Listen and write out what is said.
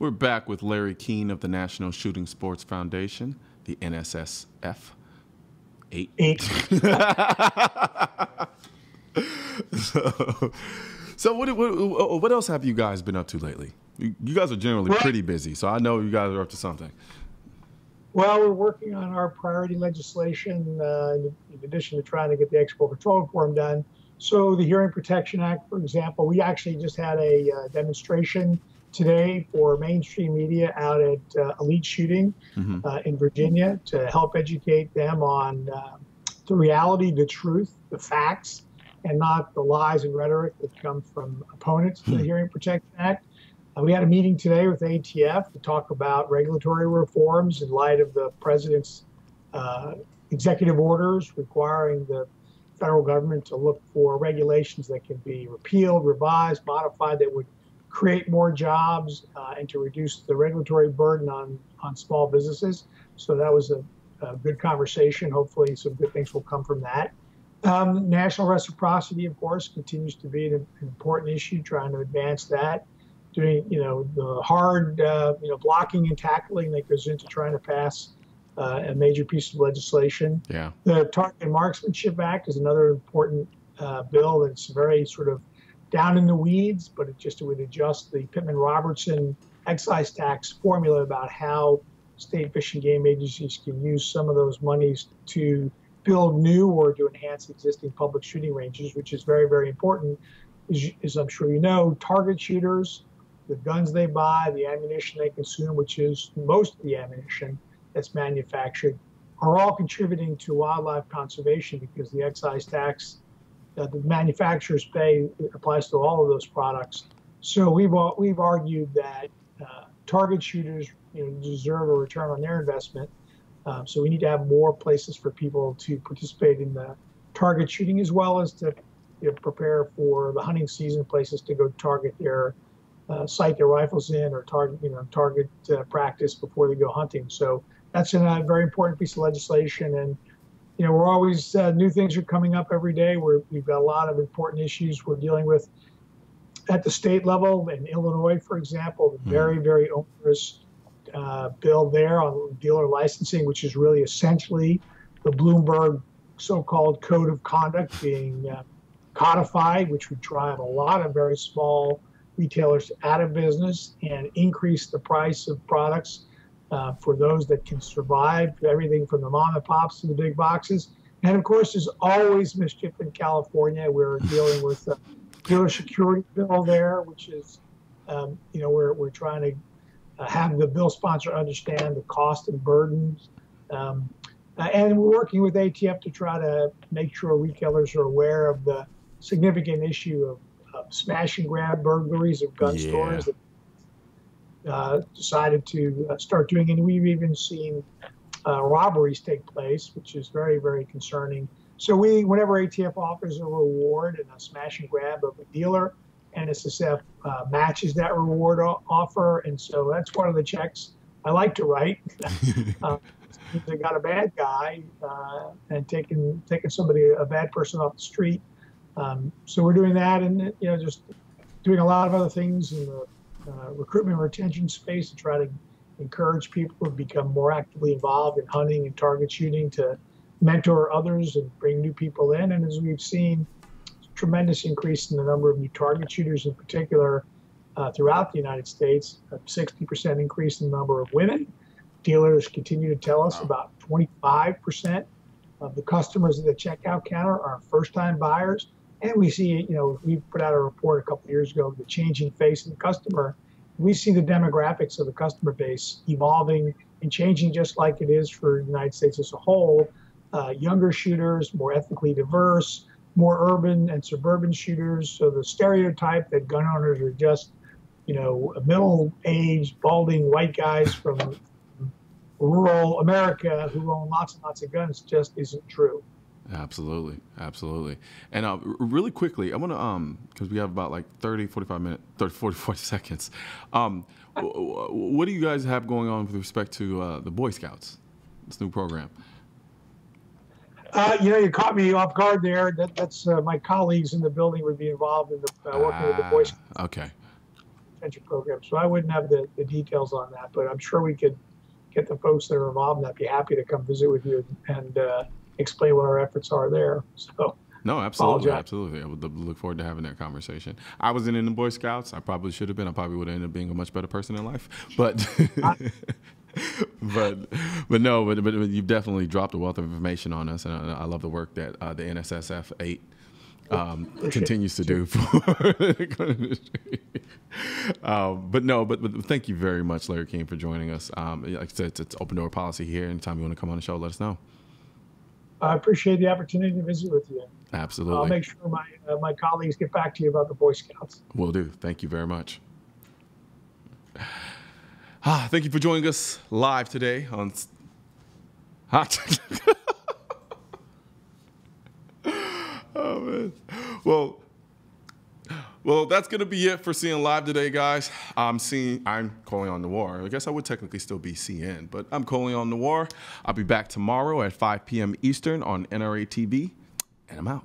We're back with Larry Keane of the National Shooting Sports Foundation, the NSSF. 8. So what else have you guys been up to lately? You guys are generally pretty busy, so I know you guys are up to something. Well, we're working on our priority legislation in addition to trying to get the export control reform done. So the Hearing Protection Act, for example, we actually just had a demonstration today for mainstream media out at Elite Shooting in Virginia to help educate them on the reality, the truth, the facts, and not the lies and rhetoric that come from opponents to the Hearing Protection Act. We had a meeting today with ATF to talk about regulatory reforms in light of the president's executive orders requiring the federal government to look for regulations that can be repealed, revised, modified, that would create more jobs and to reduce the regulatory burden on small businesses. So that was a good conversation. Hopefully some good things will come from that. National reciprocity, of course, continues to be an important issue, trying to advance that. Doing, the hard, blocking and tackling that goes into trying to pass a major piece of legislation. Yeah. The Target and Marksmanship Act is another important bill that's very sort of down in the weeds, but it would adjust the Pittman-Robertson excise tax formula about how state fish and game agencies can use some of those monies to build new or to enhance existing public shooting ranges, which is very, very important. As I'm sure you know, target shooters, the guns they buy, the ammunition they consume, which is most of the ammunition that's manufactured, are all contributing to wildlife conservation because the excise tax that the manufacturers pay applies to all of those products. So we've argued that target shooters deserve a return on their investment. So we need to have more places for people to participate in the target shooting, as well as to prepare for the hunting season, places to go target their sight their rifles in, or target practice before they go hunting. So that's a very important piece of legislation. And we're always new things are coming up every day. We've got a lot of important issues we're dealing with at the state level. In Illinois, for example, the very, very onerous bill there on dealer licensing, which is really essentially the Bloomberg so-called code of conduct being codified, which would drive a lot of very small retailers out of business and increase the price of products for those that can survive, everything from the mom and pops to the big boxes. And of course, there's always mischief in California. We're dealing with the dealer security bill there, which is, we're trying to have the bill sponsor understand the cost and burdens. And we're working with ATF to try to make sure retailers are aware of the significant issue of smash and grab burglaries of gun stores that decided to start doing. And we've even seen robberies take place, which is very, very concerning. So whenever ATF offers a reward and a smash and grab of a dealer, NSSF matches that reward offer. And so that's one of the checks I like to write. They got a bad guy and taking a bad person off the street. So we're doing that, and just doing a lot of other things in the recruitment and retention space to try to encourage people to become more actively involved in hunting and target shooting, to mentor others and bring new people in. And as we've seen, tremendous increase in the number of new target shooters in particular throughout the United States, a 60% increase in the number of women. Dealers continue to tell us about 25% of the customers at the checkout counter are first-time buyers. And we see, we put out a report a couple of years ago, the changing face of the customer. We see the demographics of the customer base evolving and changing just like it is for the United States as a whole. Younger shooters, more ethnically diverse, more urban and suburban shooters. So the stereotype that gun owners are just, middle-aged, balding white guys from rural America who own lots and lots of guns just isn't true. Absolutely. Absolutely. And really quickly, I want to, because we have about like 40 seconds. What do you guys have going on with respect to the Boy Scouts, this new program? You caught me off guard there. That's my colleagues in the building would be involved in the working with the Boy Scouts. Okay. retention program. So I wouldn't have the details on that, but I'm sure we could get the folks that are involved in that be happy to come visit with you and explain what our efforts are there. So no, absolutely, absolutely. I would look forward to having that conversation. I wasn't in the Boy Scouts. I probably should have been. I probably would have ended up being a much better person in life. But but you've definitely dropped a wealth of information on us, and I love the work that the NSSF 8 continues to do for the industry. But thank you very much, Larry Keane, for joining us. Like I said, it's open door policy here. Anytime you want to come on the show, let us know. I appreciate the opportunity to visit with you. Absolutely. I'll make sure my colleagues get back to you about the Boy Scouts. Will do. Thank you very much. Thank you for joining us live today on Oh, man. Well, that's going to be it for Seeing Live today, guys. I'm Colion Noir. I guess I would technically still be CN, but I'm Colion Noir. I'll be back tomorrow at 5 p.m. Eastern on NRATV, and I'm out.